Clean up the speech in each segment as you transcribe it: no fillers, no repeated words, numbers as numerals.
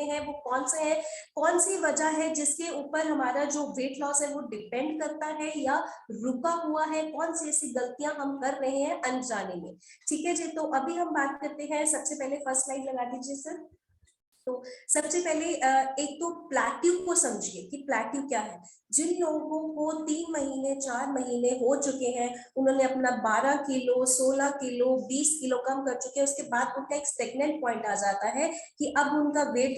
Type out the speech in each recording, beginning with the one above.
देखने हैं वो कौन से हैं, कौन सी वजह है जिसके ऊपर हमारा जो वेट लॉस है वो डिपेंड करता है या रुका हुआ है, कौन सी ऐसी गलतियां हम कर रहे हैं अनजाने में। ठीक है जी, तो अभी हम बात करते हैं, सबसे पहले फर्स्ट स्लाइड लगा दीजिए सर। तो सबसे पहले एक तो प्लेट्यू को समझिए कि प्लेट्यू क्या है। जिन लोगों को 3 महीने 4 महीने हो चुके हैं, उन्होंने अपना 12 किलो 16 किलो 20 किलो कम कर चुके हैं, उसके बाद उनका एक स्टेगनेंट पॉइंट आ जाता है कि अब उनका वेट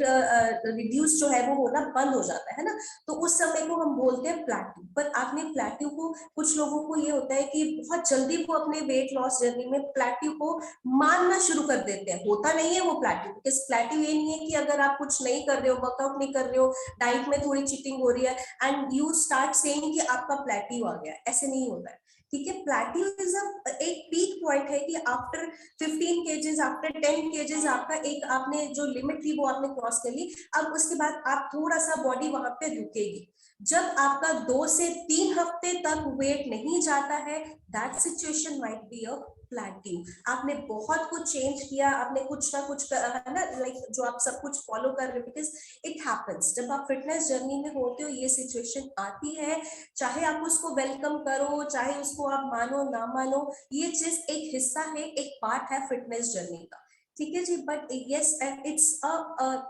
रिड्यूस जो है वो होना बंद हो जाता है ना, तो उस समय को हम बोलते हैं प्लेट्यू। पर आपने प्लेट्यू को, कुछ लोगों को ये होता है कि बहुत जल्दी वो अपने वेट लॉस जर्नी में प्लेट्यू को मानना शुरू कर देते हैं। होता नहीं है वो प्लेट्यू, बिकॉज प्लेट्यू ये नहीं है कि अगर आप कुछ नहीं कर रहे हो, वर्कआउट नहीं कर रहे हो, डाइट में थोड़ी चीटिंग हो रही है एंड यू स्टार्ट सेइंग कि आपका प्लेट्यू आ गया, ऐसे नहीं होता है। ठीक है, प्लेट्यू इज एक पीक पॉइंट है कि आफ्टर 15 केजेस, आफ्टर 10 केजेस आपका एक, आपने जो लिमिट थी वो आपने क्रॉस कर ली। अब उसके बाद आप थोड़ा सा बॉडी वहां पे रुकेगी। जब आपका 2 से 3 हफ्ते तक वेट नहीं जाता है, that situation might be a plateau. आपने बहुत कुछ चेंज किया, आपने कुछ ना कुछ है ना, लाइक जो आप सब कुछ फॉलो कर रहे हो, बिकॉज इट हैपेंस। जब आप फिटनेस जर्नी में होते हो ये सिचुएशन आती है, चाहे आप उसको वेलकम करो, चाहे उसको आप मानो ना मानो, ये चीज एक हिस्सा है, एक पार्ट है फिटनेस जर्नी का। ठीक है जी, but yes it's a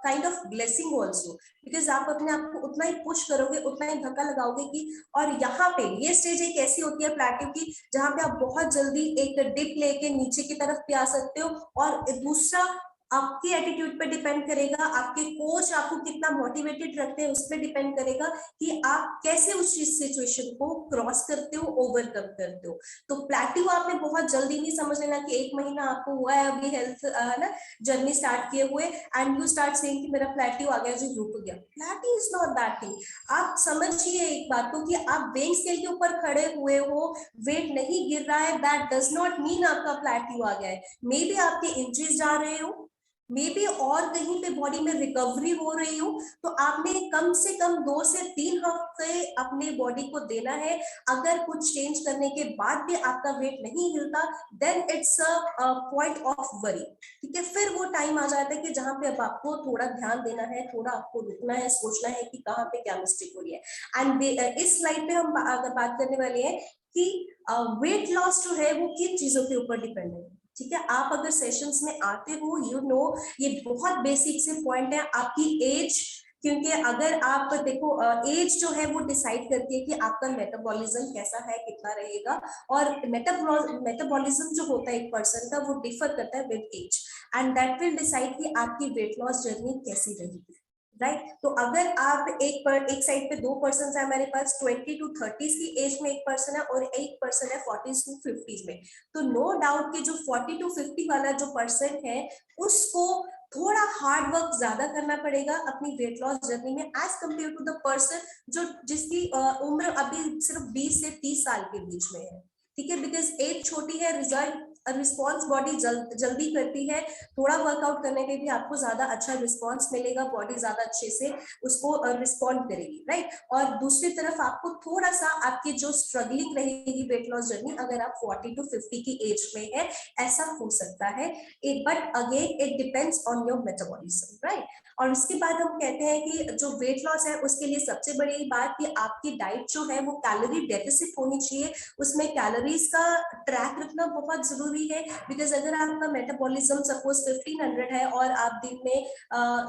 kind of blessing also, because आप अपने आप को उतना ही पुश करोगे, उतना ही धक्का लगाओगे कि, और यहाँ पे ये स्टेज एक ऐसी होती है प्लेट्यू की जहां पे आप बहुत जल्दी एक डिप लेके नीचे की तरफ पे आ सकते हो। और दूसरा आपके एटीट्यूड पे डिपेंड करेगा, आपके कोच आपको कितना मोटिवेटेड रखते हैं उस पर डिपेंड करेगा कि आप कैसे उस सिचुएशन को क्रॉस करते हो, ओवरकम करते हो। तो प्लेट्यू आपने बहुत जल्दी नहीं समझ लेना कि 1 महीना आपको हुआ है अभी हेल्थ ना जर्नी स्टार्ट किए हुए एंड यू स्टार्ट सेइंग कि मेरा प्लेट्यू आ गया जी, रुक गया। Plateau is not that thing. आप समझिए एक बात को कि आप वेइंग स्केल के ऊपर खड़े हुए हो, वेट नहीं गिर रहा है, दैट डज नॉट मीन आपका प्लेट्यू आ गया है। मे बी आपके इंचेस जा रहे हो, मे बी और कहीं पे बॉडी में रिकवरी हो रही हो, तो आपने कम से कम 2 से 3 हफ्ते अपने बॉडी को देना है। अगर कुछ चेंज करने के बाद भी आपका वेट नहीं हिलता, then it's a point of worry. ठीक है, फिर वो टाइम आ जाता है कि जहां पे अब आपको थोड़ा ध्यान देना है, थोड़ा आपको रुकना है, सोचना है कि कहाँ पे क्या मिस्टेक हो रही है। एंड इस स्लाइड पे हम अगर बात करने वाले हैं कि वेट लॉस जो है वो किन चीजों के ऊपर डिपेंड है। ठीक है, आप अगर सेशंस में आते हो, यू नो ये बहुत बेसिक से पॉइंट है, आपकी एज, क्योंकि अगर आप देखो एज जो है वो डिसाइड करती है कि आपका मेटाबॉलिज्म कैसा है, कितना रहेगा। और मेटाबॉलिज्म जो होता है एक पर्सन का वो डिफर करता है with age, and that will decide कि आपकी वेट लॉस जर्नी कैसी रहेगी। राइट, तो अगर आप एक साइड पे 2 पर्सन है हमारे पास, 20 to 30 की एज में एक पर्सन है और एक पर्सन है 40 to 50 में, तो नो डाउट कि जो 40 to 50 वाला जो पर्सन है उसको थोड़ा हार्ड वर्क ज्यादा करना पड़ेगा अपनी वेट लॉस जर्नी में, as compare to the person जो जिसकी उम्र अभी सिर्फ 20 से 30 साल के बीच में है। ठीक है, बिकॉज एज छोटी है, रिजल्ट रिस्पॉन्स बॉडी जल्दी करती है, थोड़ा वर्कआउट करने पे भी आपको ज्यादा अच्छा रिस्पॉन्स मिलेगा, बॉडी ज्यादा अच्छे से उसको रिस्पॉन्ड करेगी। राइट, और दूसरी तरफ आपको थोड़ा सा आपकी जो स्ट्रगलिंग रहेगी वेट लॉस जर्नी, अगर आप 40 to 50 की एज में है, ऐसा हो सकता है। But again it depends on your metabolism. Right, और उसके बाद हम कहते हैं कि जो वेट लॉस है उसके लिए सबसे बड़ी बात कि आपकी डाइट जो है वो कैलोरी डेफिसिट होनी चाहिए, उसमें कैलोरीज का ट्रैक रखना बहुत जरूरी है। बिकॉज अगर आपका मेटाबॉलिज्म सपोज 1500 है और आप दिन में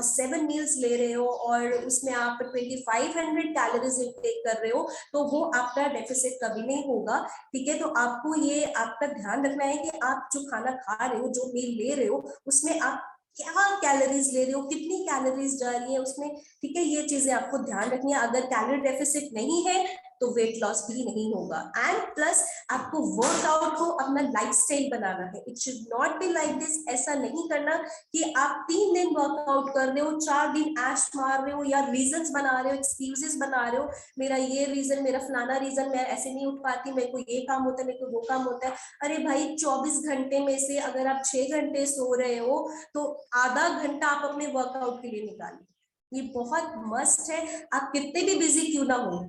7 मील्स ले रहे हो और उसमें आप 2500 कैलोरीज इंटेक कर रहे हो, तो वो आपका डेफिसिट कभी नहीं होगा। ठीक है, तो आपको ये आपका ध्यान रखना है कि आप जो खाना खा रहे हो, जो मील ले रहे हो, उसमें आप क्या कैलोरीज ले रहे हो, कितनी कैलोरीज जा रही है उसमें। ठीक है, ये चीजें आपको ध्यान रखनी है। अगर कैलोरी डेफिसिट नहीं है तो वेट लॉस भी नहीं होगा। एंड प्लस आपको वर्कआउट को अपना लाइफस्टाइल बनाना है। It should not be like this, ऐसा नहीं करना कि आप 3 दिन वर्कआउट कर रहे हो, 4 दिन ऐश मार रहे हो या रीजंस बना रहे हो, एक्सक्यूजेस बना रहे हो, मेरा ये रीजन, मेरा फलाना रीजन, मैं ऐसे नहीं उठ पाती, मेरे को ये काम होता है, मेरे को वो काम होता है। अरे भाई, 24 घंटे में से अगर आप 6 घंटे सो रहे हो तो आधा घंटा आप अपने वर्कआउट के लिए निकालिए, ये बहुत मस्ट है, आप कितने भी बिजी क्यों ना हो।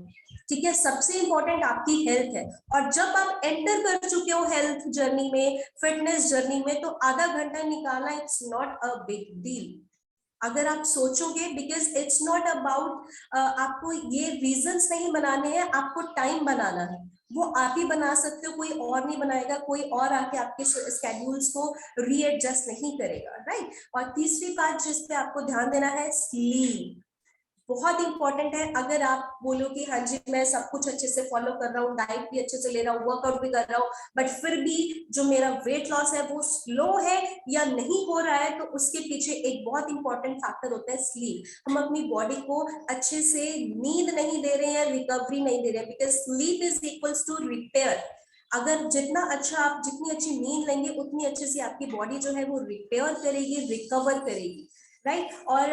ठीक है, सबसे इंपॉर्टेंट आपकी हेल्थ है, और जब आप एंटर कर चुके हो हेल्थ जर्नी में, फिटनेस जर्नी में, तो आधा घंटा निकालना it's not a big deal. अगर आप सोचोगे, बिकॉज इट्स नॉट अबाउट, आपको ये रीजंस नहीं बनाने हैं, आपको टाइम बनाना है। वो आप ही बना सकते हो, कोई और नहीं बनाएगा, कोई और आके आपके स्केड्यूल्स को रीएडजस्ट नहीं करेगा, राइट। और तीसरी बात जिस पे आपको ध्यान देना है, स्लीप। बहुत इंपॉर्टेंट है। अगर आप बोलो कि हाँ जी मैं सब कुछ अच्छे से फॉलो कर रहा हूँ, डाइट भी अच्छे से ले रहा हूँ, वर्कआउट भी कर रहा हूँ, बट फिर भी जो मेरा वेट लॉस है वो स्लो है या नहीं हो रहा है, तो उसके पीछे एक बहुत इंपॉर्टेंट फैक्टर होता है स्लीप। हम अपनी बॉडी को अच्छे से नींद नहीं दे रहे हैं, रिकवरी नहीं दे रहे हैं, because sleep is equals to repair. अगर जितना अच्छा आप जितनी अच्छी नींद लेंगे, उतनी अच्छे से आपकी बॉडी जो है वो रिपेयर करेगी, रिकवर करेगी, राइट। और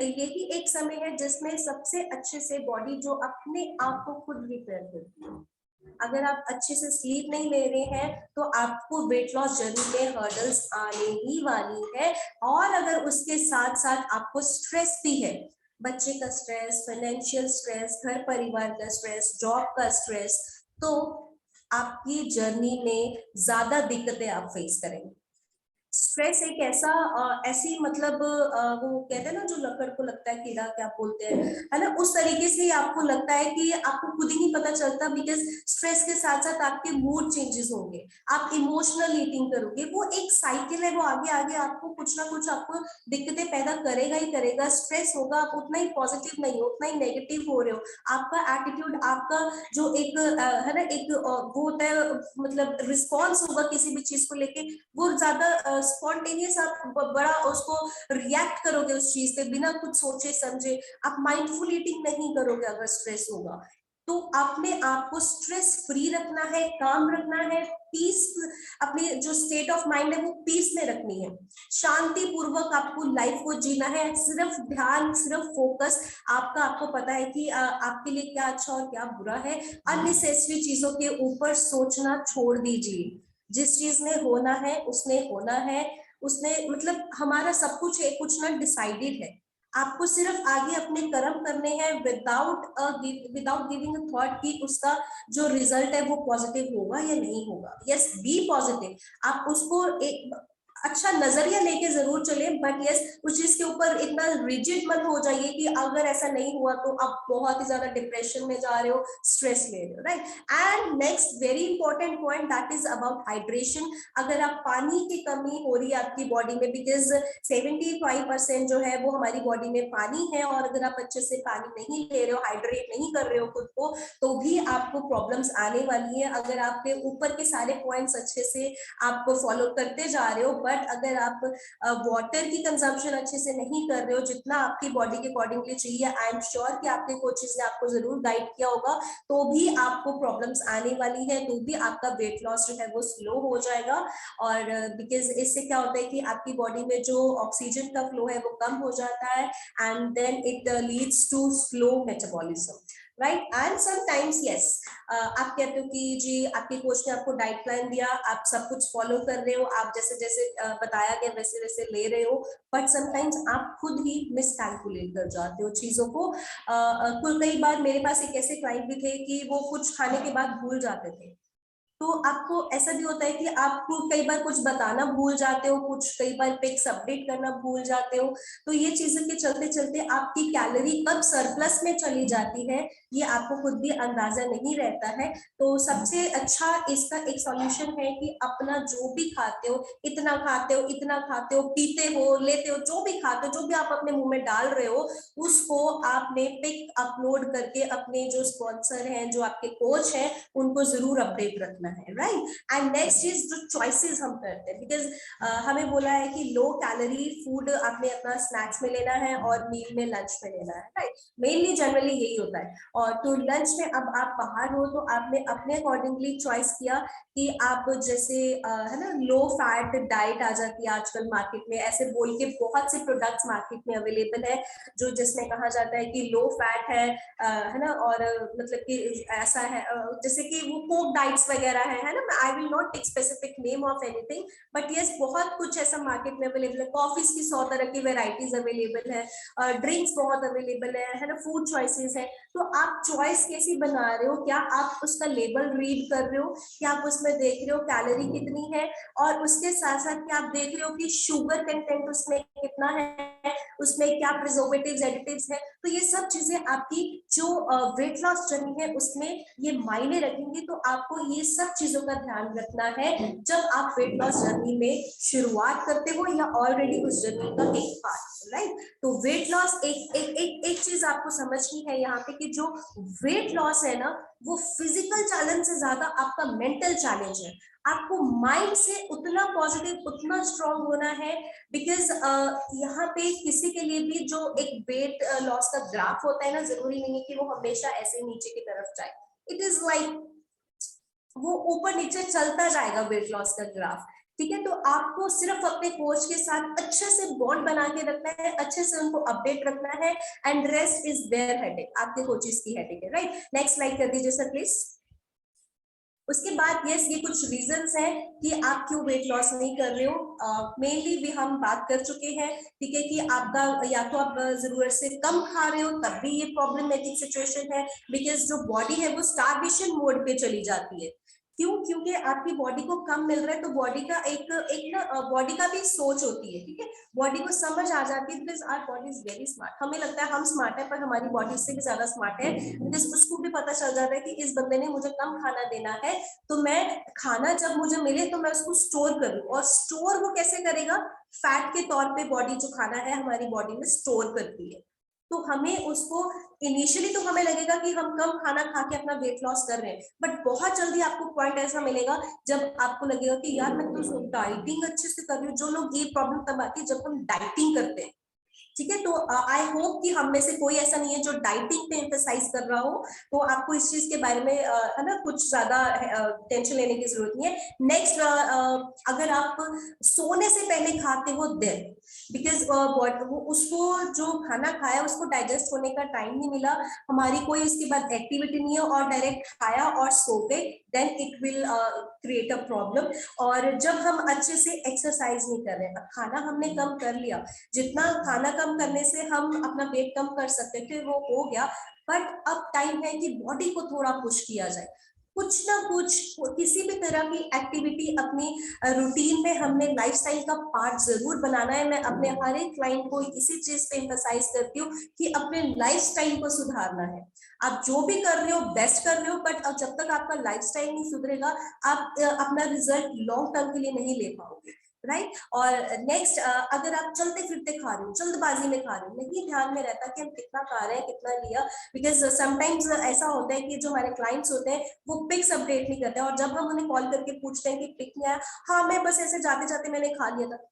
यही एक समय है जिसमें सबसे अच्छे से बॉडी जो अपने आप को खुद रिपेयर करती है। अगर आप अच्छे से स्लीप नहीं ले रहे हैं तो आपको वेट लॉस जर्नी में हर्डल्स आने ही वाली है। और अगर उसके साथ साथ आपको स्ट्रेस भी है, बच्चे का स्ट्रेस, फाइनेंशियल स्ट्रेस, घर परिवार का स्ट्रेस, जॉब का स्ट्रेस, तो आपकी जर्नी में ज्यादा दिक्कतें आप फेस करेंगे। स्ट्रेस एक ऐसी मतलब वो कहते हैं ना, जो लकड़ को लगता है कीड़ा, क्या बोलते हैं, है ना, उस तरीके से आपको लगता है कि आपको खुद ही नहीं पता चलता, बिकॉज स्ट्रेस के साथ साथ आपके मूड चेंजेस होंगे, आप इमोशनल ईटिंग करोगे, वो एक साइकिल है, वो आगे आगे आपको कुछ ना कुछ आपको दिक्कतें पैदा करेगा ही करेगा। स्ट्रेस होगा, आप उतना ही पॉजिटिव नहीं हो, उतना ही नेगेटिव हो रहे हो, आपका एटीट्यूड, आपका जो एक है ना, एक वो होता है, मतलब रिस्पॉन्स होगा किसी भी चीज को लेके, वो ज्यादा स्पॉन्टेनियस, आप बड़ा उसको रिएक्ट करोगे उस चीज पे बिना कुछ सोचे समझे। आप माइंडफुल ईटिंग नहीं करोगे अगर स्ट्रेस होगा। तो अपने आप को स्ट्रेस फ्री रखना है, काम रखना है, पीस, अपनी जो स्टेट ऑफ माइंड है वो पीस में रखनी है, शांति पूर्वक आपको लाइफ को जीना है, सिर्फ ध्यान, सिर्फ फोकस आपका, आपको पता है कि आपके लिए क्या अच्छा और क्या बुरा है। अननेसेसरी चीजों के ऊपर सोचना छोड़ दीजिए। जिस चीज में होना है उसने होना है, उसने मतलब हमारा सब कुछ है, कुछ ना डिसाइडेड है। आपको सिर्फ आगे अपने कर्म करने हैं, विदाउट गिविंग अ थॉट कि उसका जो रिजल्ट है वो पॉजिटिव होगा या नहीं होगा। यस, बी पॉजिटिव, आप उसको एक अच्छा नजरिया लेके जरूर चले, बट यस उस चीज के ऊपर इतना रिजिड मत हो जाइए कि अगर ऐसा नहीं हुआ तो आप बहुत ही ज्यादा डिप्रेशन में जा रहे हो, स्ट्रेस ले रहे हो, right. And next very important point, that is about hydration. अगर आप पानी की कमी हो रही है आपकी बॉडी में, बिकॉज 75% जो है वो हमारी बॉडी में पानी है, और अगर आप अच्छे से पानी नहीं ले रहे हो, हाइड्रेट नहीं कर रहे हो खुद को, तो भी आपको प्रॉब्लम्स आने वाली है। अगर आपके ऊपर के सारे पॉइंट्स अच्छे से आप फॉलो करते जा रहे हो, बट अगर आप वाटर की कंजम्पशन अच्छे से नहीं कर रहे हो जितना आपकी बॉडी के अकॉर्डिंगली चाहिए, आई एम श्योर कि आपके कोचेस ने आपको जरूर गाइड किया होगा, तो भी आपको प्रॉब्लम्स आने वाली है, तो भी आपका वेट लॉस जो है वो स्लो हो जाएगा। और बिकॉज इससे क्या होता है कि आपकी बॉडी में जो ऑक्सीजन का फ्लो है वो कम हो जाता है, and then it leads to slow metabolism, right. And sometimes yes, आप कहते हो कि जी आपके कोच ने आपको डाइट प्लान दिया, आप सब कुछ फॉलो कर रहे हो, आप जैसे जैसे बताया गया वैसे वैसे ले रहे हो, बट समटाइम्स आप खुद ही मिस कैलकुलेट कर जाते हो चीजों को। कई बार मेरे पास एक ऐसे क्लाइंट भी थे कि वो कुछ खाने के बाद भूल जाते थे। तो आपको ऐसा भी होता है कि आपको कई बार कुछ बताना भूल जाते हो, कुछ कई बार पिक्स अपडेट करना भूल जाते हो, तो ये चीजें के चलते चलते आपकी कैलोरी कब सरप्लस में चली जाती है ये आपको खुद भी अंदाजा नहीं रहता है। तो सबसे अच्छा इसका एक सॉल्यूशन है कि अपना जो भी खाते हो, इतना खाते हो, इतना खाते हो, पीते हो, लेते हो, जो भी खाते हो, जो भी आप अपने मुंह में डाल रहे हो, उसको आपने पिक अपलोड करके अपने जो स्पॉन्सर हैं, जो आपके कोच हैं, उनको जरूर अपडेट रखना है, राइट। एंड नेक्स्ट इज जो चॉइसेस हम करते हैं, बिकॉज हमें बोला है कि लो कैलोरी फूड आपने अपना स्नैक्स में लेना है और मील में, लंच में लेना है, राइट। मेनली जनरली यही होता है। और तो लंच में अब आप बाहर हो तो आपने अपने अकॉर्डिंगली चॉइस किया कि आप जैसे है ना, लो फैट डाइट आ जाती है आजकल मार्केट में, ऐसे बोल के बहुत से प्रोडक्ट्स मार्केट में अवेलेबल है जो जिसमें कहा जाता है कि लो फैट है ना, और मतलब कि ऐसा है जैसे कि वो कोक डाइट्स वगैरह वगैरह है ना, I will not take specific name of anything, but yes बहुत कुछ ऐसा मार्केट में अवेलेबल है। कॉफीज की 100 तरह की वेराइटीज अवेलेबल है, ड्रिंक्स बहुत अवेलेबल है ना, फूड चॉइसेस है। तो आप चॉइस कैसी बना रहे हो, क्या आप उसका लेबल रीड कर रहे हो, क्या आप उसमें देख रहे हो कैलोरी कितनी है, और उसके साथ साथ क्या आप देख रहे हो कि शुगर कंटेंट उसमें कितना है, उसमें क्या प्रिजर्वेटिव्स एडिटिव्स है। तो ये सब चीजें आपकी जो वेट लॉस जर्नी है उसमें ये मायने रखेंगे। तो आपको ये सब चीजों का ध्यान रखना है जब आप वेट लॉस जर्नी में शुरुआत करते हो या ऑलरेडी उस जर्नी का एक पार्ट, राइट। तो वेट लॉस एक चीज आपको समझनी है यहाँ पे कि जो वेट लॉस है ना वो फिजिकल चैलेंज से ज्यादा आपका मेंटल चैलेंज है। आपको माइंड से उतना पॉजिटिव उतना स्ट्रांग होना है, बिकॉज यहाँ पे किसी के लिए भी जो एक वेट लॉस का ग्राफ होता है ना, जरूरी नहीं है कि वो हमेशा ऐसे नीचे की तरफ जाए। इट इज लाइक वो ऊपर नीचे चलता जाएगा वेट लॉस का ग्राफ, ठीक है। तो आपको सिर्फ अपने कोच के साथ अच्छे से बॉन्ड बना के रखना है, अच्छे से उनको अपडेट रखना है, and rest is there headache, आपके कोचेस की हेडेक है, राइट। नेक्स्ट स्लाइड कर दीजिए सर प्लीज। उसके बाद यस ये कुछ रीजंस हैं कि आप क्यों वेट लॉस नहीं कर रहे हो। मेनली भी हम बात कर चुके हैं, ठीक है, कि आपका या तो आप जरूरत से कम खा रहे हो तब भी ये प्रॉब्लमेटिक सिचुएशन है, बिकॉज जो बॉडी है वो स्टार्वेशन मोड पे चली जाती है। क्यों? क्योंकि आपकी बॉडी को कम मिल रहा है, तो बॉडी का एक ना बॉडी का भी सोच होती है, ठीक है। बॉडी को समझ आ जाती है, because our body is very smart. हमें लगता है हम स्मार्ट है, पर हमारी बॉडी इससे भी ज्यादा स्मार्ट है, बिकॉज उसको भी पता चल जाता है कि इस बंदे ने मुझे कम खाना देना है, तो मैं खाना जब मुझे मिले तो मैं उसको स्टोर करूं। और स्टोर वो कैसे करेगा? फैट के तौर पे बॉडी जो खाना है हमारी बॉडी में स्टोर करती है। तो हमें उसको इनिशियली तो हमें लगेगा कि हम कम खाना खा के अपना वेट लॉस कर रहे हैं, बट बहुत जल्दी आपको पॉइंट ऐसा मिलेगा जब आपको लगेगा कि यार मैं तो डाइटिंग अच्छे से कर रही हूँ। जो लोग ये प्रॉब्लम तब आती है जब हम डाइटिंग करते हैं, ठीक है। तो आई होप कि हम में से कोई ऐसा नहीं है जो डाइटिंग पे एम्फसाइज कर रहा हो, तो आपको इस चीज के बारे में है ना कुछ ज्यादा टेंशन लेने की जरूरत नहीं है। नेक्स्ट, अगर आप सोने से पहले खाते हो देन, बिकॉज वो उसको जो खाना खाया उसको डाइजेस्ट होने का टाइम नहीं मिला, हमारी कोई उसके बाद एक्टिविटी नहीं है, और डायरेक्ट खाया और सो गए, then it will create a problem. और जब हम अच्छे से एक्सरसाइज नहीं कर रहे, खाना हमने कम कर लिया, जितना खाना कम करने से हम अपना वेट कम कर सकते थे वो हो गया, बट अब टाइम है कि बॉडी को थोड़ा पुश किया जाए। कुछ ना कुछ किसी भी तरह की एक्टिविटी अपनी रूटीन में हमने लाइफस्टाइल का पार्ट जरूर बनाना है। मैं अपने हर एक क्लाइंट को इसी चीज पे एम्फसाइज करती हूँ कि अपने लाइफस्टाइल को सुधारना है। आप जो भी कर रहे हो बेस्ट कर रहे हो, बट जब तक आपका लाइफस्टाइल नहीं सुधरेगा आप अपना रिजल्ट लॉन्ग टर्म के लिए नहीं ले पाओगे, राइट। और नेक्स्ट, अगर आप चलते फिरते खा रहे हो, जल्दबाजी में खा रहे हो, नहीं ध्यान में रहता कि हम कितना खा रहे हैं कितना लिया, बिकॉज समटाइम्स ऐसा होता है कि जो हमारे क्लाइंट्स होते हैं वो पिक्स अपडेट नहीं करते, और जब हम उन्हें कॉल करके पूछते हैं कि पिक नहीं आया, हाँ मैं बस ऐसे जाते जाते मैंने खा लिया था।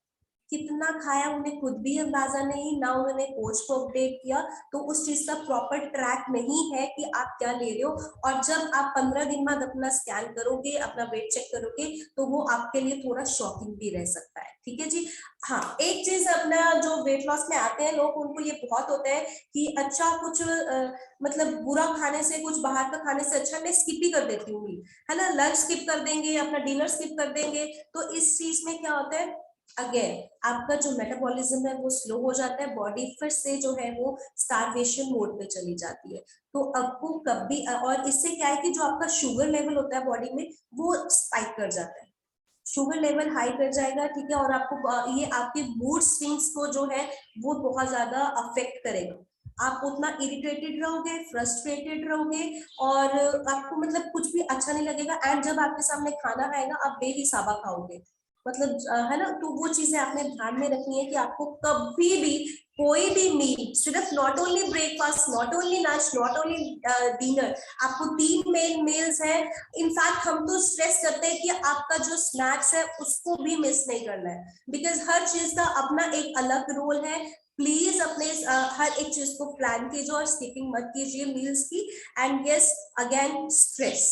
कितना खाया उन्हें खुद भी अंदाजा नहीं, ना उन्होंने कोच को अपडेट किया, तो उस चीज का प्रॉपर ट्रैक नहीं है कि आप क्या ले रहे हो। और जब आप 15 दिन बाद अपना स्कैन करोगे, अपना वेट चेक करोगे, तो वो आपके लिए थोड़ा शॉकिंग भी रह सकता है, ठीक है जी। हाँ, एक चीज अपना जो वेट लॉस में आते हैं लोग, उनको ये बहुत होता है कि अच्छा कुछ मतलब बुरा खाने से, कुछ बाहर का खाने से अच्छा मैं स्किप ही कर देती हूँ, है ना, लंच स्किप कर देंगे, अपना डिनर स्किप कर देंगे। तो इस चीज में क्या होता है, अगेन आपका जो मेटाबॉलिज्म है वो स्लो हो जाता है, बॉडी फिर से जो है वो स्टार्वेशन मोड में चली जाती है। तो आपको कभी, और इससे क्या है कि जो आपका शुगर लेवल होता है बॉडी में वो स्पाइक कर जाता है, शुगर लेवल हाई कर जाएगा, ठीक है। और आपको ये आपके मूड स्विंग्स को जो है वो बहुत ज्यादा अफेक्ट करेगा। आप उतना इरिटेटेड रहोगे, फ्रस्ट्रेटेड रहोगे, और आपको मतलब कुछ भी अच्छा नहीं लगेगा, एंड जब आपके सामने खाना आएगा आप बेहिसाबा खाओगे, मतलब है ना। तो वो चीजें आपने ध्यान में रखनी है कि आपको कभी भी कोई भी मील, सिर्फ not only breakfast, not only lunch, not only dinner, आपको 3 मेन मील्स है। इनफैक्ट हम तो स्ट्रेस करते हैं कि आपका जो स्नैक्स है उसको भी मिस नहीं करना है, बिकॉज हर चीज का अपना एक अलग रोल है। प्लीज अपने हर एक चीज को प्लान कीजिए और स्किपिंग मत कीजिए मील्स की। And yes, again stress,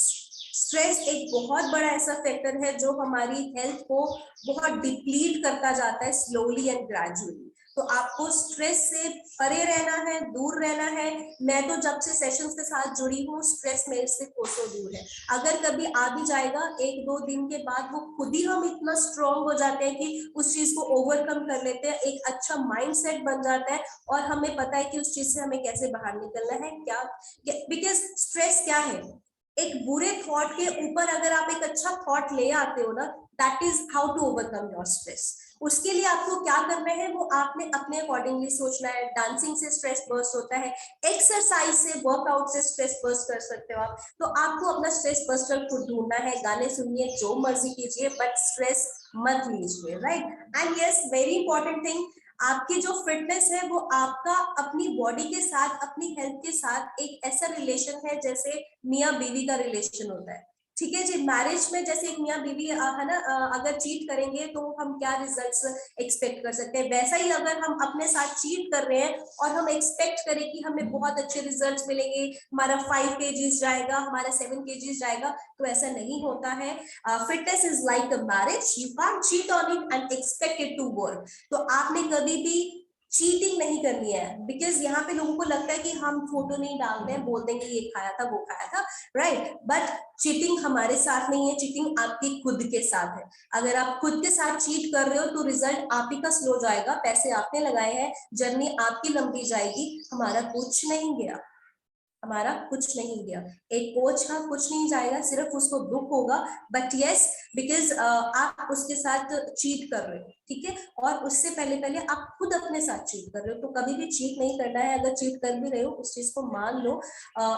stress एक बहुत बड़ा ऐसा फैक्टर है जो हमारी हेल्थ को बहुत डिप्लीट करता जाता है स्लोली एंड ग्रेजुअली। तो आपको स्ट्रेस से परे रहना है, दूर रहना है। मैं तो जब से सेशंस के साथ जुड़ी हूँ, स्ट्रेस मेरे से कोसों दूर है। अगर कभी आ भी जाएगा, 1-2 दिन के बाद वो खुद ही हम इतना स्ट्रॉन्ग हो जाते हैं कि उस चीज को ओवरकम कर लेते हैं, एक अच्छा माइंडसेट बन जाता है और हमें पता है कि उस चीज से हमें कैसे बाहर निकलना है। क्या, बिकॉज स्ट्रेस क्या है, एक बुरे थॉट के ऊपर अगर आप एक अच्छा थॉट ले आते हो ना, that is how to overcome your stress. उसके लिए आपको क्या करना है, वो आपने अपने अकॉर्डिंगली सोचना है। डांसिंग से स्ट्रेस बर्स्ट होता है, एक्सरसाइज से, वर्कआउट से स्ट्रेस बर्स्ट कर सकते हो आप। तो आपको अपना स्ट्रेस बस्टर खुद ढूंढना है, गाने सुनिए, जो मर्जी कीजिए, बट स्ट्रेस मत लीजिए, right. And yes, very important thing, आपकी जो फिटनेस है वो आपका अपनी बॉडी के साथ, अपनी हेल्थ के साथ एक ऐसा रिलेशन है जैसे मियाँ बीवी का रिलेशन होता है। ठीक है जी, मैरिज में जैसे एक मियाँ बीवी है ना, अगर चीट करेंगे तो हम क्या रिजल्ट्स एक्सपेक्ट कर सकते हैं, वैसा ही अगर हम अपने साथ चीट कर रहे हैं और हम एक्सपेक्ट करें कि हमें बहुत अच्छे रिजल्ट्स मिलेंगे, हमारा 5 kgs जाएगा, हमारा 7 kgs जाएगा, तो ऐसा नहीं होता है। Fitness is like a marriage, you can't cheat on it and expect it to work. तो आपने कभी भी चीटिंग नहीं करनी है, बिकॉज यहाँ पे लोगों को लगता है कि हम फोटो नहीं डालते हैं, बोल देंगे ये खाया था वो खाया था, राइट। बट चीटिंग हमारे साथ नहीं है, चीटिंग आपकी खुद के साथ है। अगर आप खुद के साथ चीट कर रहे हो तो रिजल्ट आप ही का स्लो जाएगा, पैसे आपने लगाए हैं, जर्नी आपकी लंबी जाएगी, हमारा कुछ नहीं गया, हमारा कुछ नहीं गया। एक कोच का कुछ नहीं जाएगा, सिर्फ उसको दुख होगा, बट यस, बिकॉज आप उसके साथ चीट कर रहे हो, ठीक है। और उससे पहले पहले आप खुद अपने साथ चीट कर रहे हो, तो कभी भी चीट नहीं करना है। अगर चीट कर भी रहे हो, उस चीज को मान लो,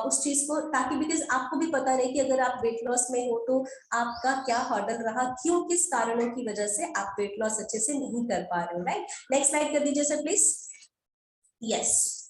उस चीज को, ताकि बिकॉज आपको भी पता रहे कि अगर आप वेट लॉस में हो तो आपका क्या हर्डल रहा, क्यों, किस कारणों की वजह से आप वेट लॉस अच्छे से नहीं कर पा रहे हो, राइट। नेक्स्ट स्लाइड कर दीजिए सर प्लीज। यस,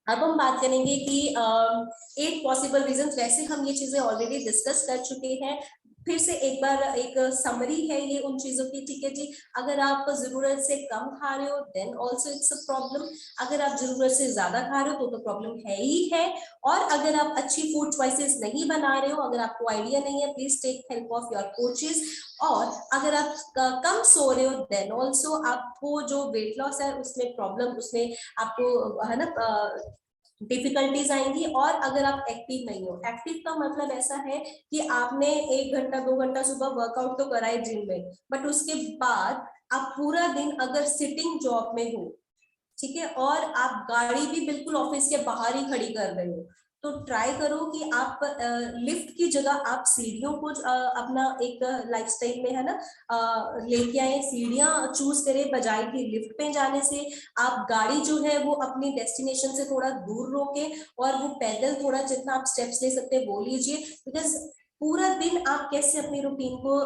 अब हम बात करेंगे कि 8 पॉसिबल रीजन। वैसे हम ये चीजें ऑलरेडी डिस्कस कर चुके हैं, फिर से एक बार एक समरी है ये उन चीजों की, ठीक है जी। अगर आप जरूरत से कम खा रहे हो then also it's a problem, अगर आप जरूरत से ज्यादा खा रहे हो तो प्रॉब्लम है ही है। और अगर आप अच्छी फूड चॉइसेस नहीं बना रहे हो, अगर आपको आइडिया नहीं है, please take help of your coaches. और अगर आप कम सो रहे हो देन ऑल्सो आपको जो वेट लॉस है उसमें प्रॉब्लम, उसमें आपको है ना डिफिकल्टीज आएंगी। और अगर आप एक्टिव नहीं हो, एक्टिव का मतलब ऐसा है कि आपने 1 घंटा 2 घंटा सुबह वर्कआउट तो करा है जिम में, बट उसके बाद आप पूरा दिन अगर सिटिंग जॉब में हो, ठीक है, और आप गाड़ी भी बिल्कुल ऑफिस के बाहर ही खड़ी कर रहे हो, तो ट्राई करो कि आप लिफ्ट की जगह आप सीढ़ियों को अपना एक लाइफस्टाइल में है ना लेके आए, सीढ़ियां चूज करें बजाय कि लिफ्ट पे जाने से। आप गाड़ी जो है वो अपनी डेस्टिनेशन से थोड़ा दूर रोके, और वो पैदल थोड़ा जितना आप स्टेप्स ले सकते हैं वो लीजिए, बिकॉज पूरा दिन आप कैसे अपनी रूटीन को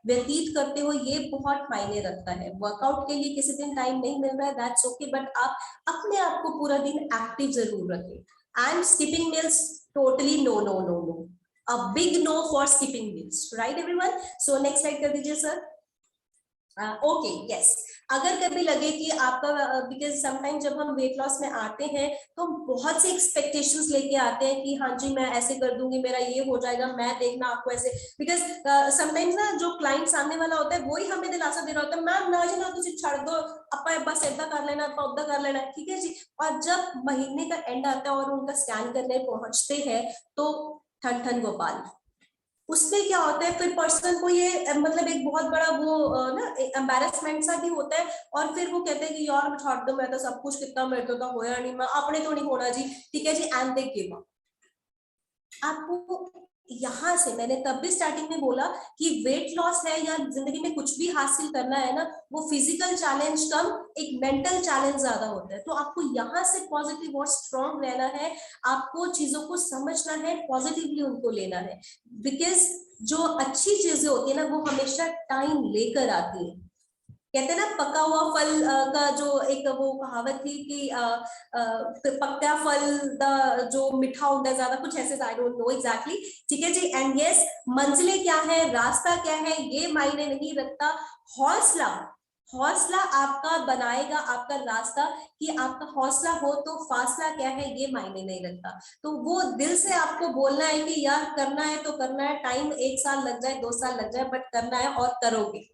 व्यतीत करते हो ये बहुत मायने रखता है। वर्कआउट के लिए किसी दिन टाइम नहीं मिल रहा है, दैट्स ओके, बट आप अपने आप को पूरा दिन एक्टिव जरूर रखें। And skipping meals, totally no no no no, a big no for skipping meals, right everyone. So next slide कर दीजिए सर। Okay, yes. अगर कभी लगे कि आपका, बिकॉज समटाइम जब हम वेट लॉस में आते हैं तो हम बहुत सी एक्सपेक्टेशंस लेके आते हैं कि हाँ जी मैं ऐसे कर दूंगी, मेरा ये हो जाएगा, मैं देखना आपको ऐसे, बिकॉज समटाइम्स ना जो क्लाइंट सामने वाला होता है वही हमें दिलासा दे रहा होता है, मैम ना जी ना तुझे छड़ दो, अपा बस ऐदा कर लेना, उदा कर लेना, ठीक है जी। और जब महीने का एंड आता है और उनका स्कैन करने पहुंचते हैं तो ठन ठन गोपाल, उसमें क्या होता है, फिर पर्सन को ये मतलब एक बहुत बड़ा वो ना एम्बेरसमेंट सा भी होता है। और फिर वो कहते हैं कि यार छोड़ दो, मैं तो सब कुछ कितना मेरे तो होया नहीं, मैं अपने तो नहीं होना जी, ठीक है जी, एंड दे गिव अप। आपको यहां से, मैंने तब भी स्टार्टिंग में बोला कि वेट लॉस है या जिंदगी में कुछ भी हासिल करना है ना, वो फिजिकल चैलेंज कम एक मेंटल चैलेंज ज्यादा होता है। तो आपको यहाँ से पॉजिटिव और स्ट्रॉन्ग रहना है, आपको चीजों को समझना है, पॉजिटिवली उनको लेना है, बिकॉज जो अच्छी चीजें होती है ना वो हमेशा टाइम लेकर आती है। कहते हैं ना पका हुआ फल का जो एक वो कहावत थी कि पक्का फल द जो मीठा होता है ज्यादा, कुछ ऐसे, आई डोंट नो एग्जैक्टली, ठीक है जी। एंड यस, मंजिलें क्या है, रास्ता क्या है, ये मायने नहीं रखता, हौसला, हौसला आपका बनाएगा आपका रास्ता। कि आपका हौसला हो तो फासला क्या है ये मायने नहीं रखता। तो वो दिल से आपको बोलना है कि यार करना है तो करना है, टाइम 1 साल लग जाए 2 साल लग जाए, बट करना है और करोगे।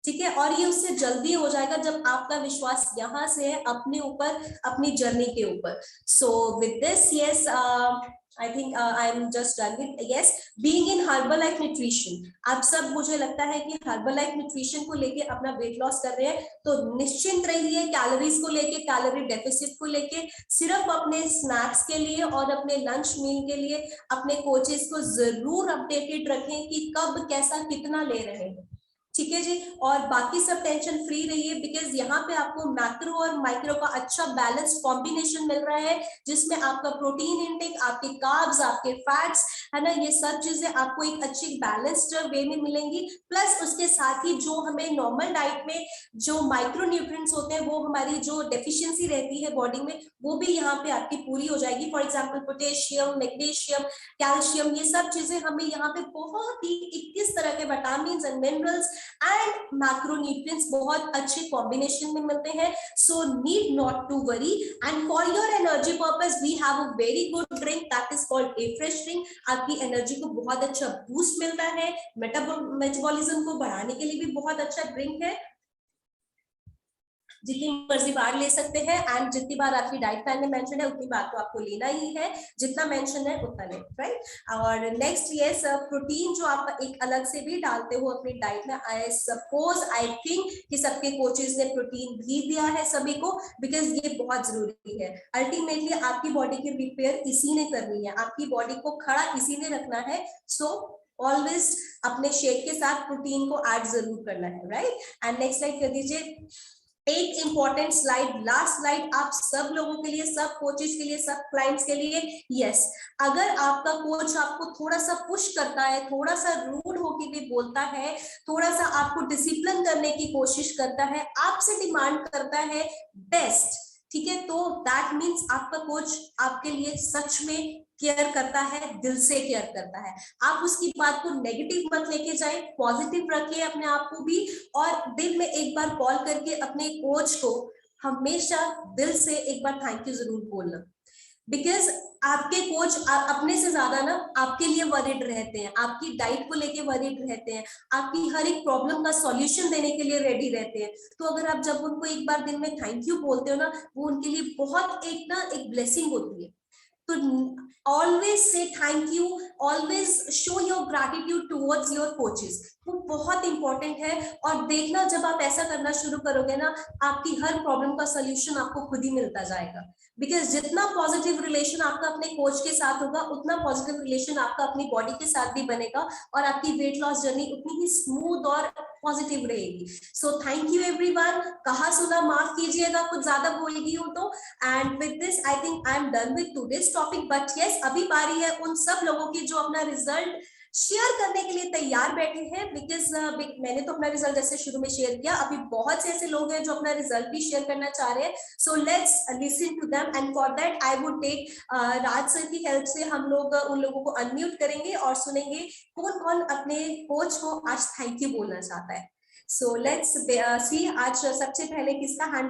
ठीक है, और ये उससे जल्दी हो जाएगा जब आपका विश्वास यहाँ से है अपने ऊपर, अपनी जर्नी के ऊपर। So with this, yes, I think I am just done with, yes, being in Herbalife nutrition. आप सब, मुझे लगता है कि हर्बलाइफ न्यूट्रिशन को लेके अपना वेट लॉस कर रहे हैं, तो निश्चिंत रहिए कैलोरीज को लेके, कैलोरी डेफिसिट को लेके। सिर्फ अपने स्नैक्स के लिए और अपने लंच मील के लिए अपने कोचेस को जरूर अपडेटेड रखें कि कब कैसा कितना ले रहे हैं। ठीक है जी, और बाकी सब टेंशन फ्री रहिए, बिकॉज यहाँ पे आपको मैक्रो और माइक्रो का अच्छा बैलेंस कॉम्बिनेशन मिल रहा है, जिसमें आपका प्रोटीन इनटेक, आपके कार्ब्स, आपके फैट्स, है ना, ये सब चीजें आपको एक अच्छी बैलेंस्ड वे में मिलेंगी। प्लस उसके साथ ही जो हमें नॉर्मल डाइट में जो माइक्रो न्यूट्रिएंट्स होते हैं, वो हमारी जो डेफिशिएंसी रहती है बॉडी में, वो भी यहाँ पे आपकी पूरी हो जाएगी। For example potassium, magnesium, calcium, ये सब चीजें हमें यहाँ पे बहुत ही 21 तरह के vitamin and minerals and macronutrients बहुत अच्छे कॉम्बिनेशन में मिलते हैं। So need not to worry, and for your energy purpose we have a very good drink that is called a fresh drink. आपकी एनर्जी को बहुत अच्छा बूस्ट मिलता है, मेटाबॉलिज्म को बढ़ाने के लिए भी बहुत अच्छा ड्रिंक है। जितनी मर्जी बार ले सकते हैं, एंड जितनी बार आपकी डाइट प्लान में मेंशन है उतनी बार तो आपको लेना ही है, जितना मेंशन है उतना ले, राइट। और नेक्स्ट, यस, प्रोटीन जो आप एक अलग से भी डालते हो अपनी डाइट में, आई सपोज, आई थिंक कि सबके कोचेज ने प्रोटीन भी दिया है सभी को, बिकॉज ये बहुत जरूरी है। अल्टीमेटली आपकी बॉडी की रिपेयर इसी ने करनी है, आपकी बॉडी को खड़ा इसी ने रखना है। सो ऑलवेज अपने शेक के साथ प्रोटीन को ऐड जरूर करना है, राइट। एंड नेक्स्ट स्लाइड कर दीजिए। एक इंपॉर्टेंट स्लाइड, लास्ट स्लाइड, आप सब लोगों के लिए, सब कोचेस के लिए, सब क्लाइंट्स के लिए। यस, अगर आपका कोच आपको थोड़ा सा पुश करता है, थोड़ा सा रूड होके भी बोलता है, थोड़ा सा आपको डिसिप्लिन करने की कोशिश करता है, आपसे डिमांड करता है बेस्ट, ठीक है, तो दैट मीन्स आपका कोच आपके लिए सच में केयर करता है, दिल से केयर करता है। आप उसकी बात को नेगेटिव मत लेके जाए, पॉजिटिव रखिए अपने आप को भी, और दिन में एक बार कॉल करके अपने कोच को हमेशा दिल से एक बार थैंक यू जरूर बोलना, बिकॉज आपके कोच अपने से ज्यादा ना आपके लिए वरीड रहते हैं, आपकी डाइट को लेके वरीड रहते हैं, आपकी हर एक प्रॉब्लम का सॉल्यूशन देने के लिए रेडी रहते हैं। तो अगर आप जब उनको एक बार दिन में थैंक यू बोलते हो ना, वो उनके लिए बहुत एक ब्लेसिंग होती है। तो always say thank you, always show your gratitude towards your coaches, वो बहुत इंपॉर्टेंट है। और देखना, जब आप ऐसा करना शुरू करोगे ना, आपकी हर प्रॉब्लम का सोल्यूशन आपको खुद ही मिलता जाएगा। बिकॉज जितना पॉजिटिव रिलेशन आपका अपने कोच के साथ होगा, उतना पॉजिटिव रिलेशन आपका अपनी बॉडी के साथ भी बनेगा, और आपकी वेट लॉस जर्नी उतनी ही स्मूथ और पॉजिटिव रहेगी। सो थैंक यू एवरीवन, कहा सुना माफ कीजिएगा कुछ ज्यादा बोल गई हूं तो। And with this I think I am done with today's topic, but yes, अभी बारी है उन सब लोगों की जो अपना रिजल्ट शेयर करने के लिए तैयार बैठे हैं, बिकॉज मैंने तो अपना रिजल्ट जैसे शुरू में शेयर किया, अभी बहुत से ऐसे लोग हैं जो अपना रिजल्ट भी शेयर करना चाह रहे हैं। So let's listen to them, and for that I would take Raj sir की हेल्प से हम लोग उन लोगों को अनम्यूट करेंगे और सुनेंगे कौन कौन अपने कोच को आज थैंक यू बोलना चाहता है। सो लेट्स सी, आज सबसे पहले किसका हैंड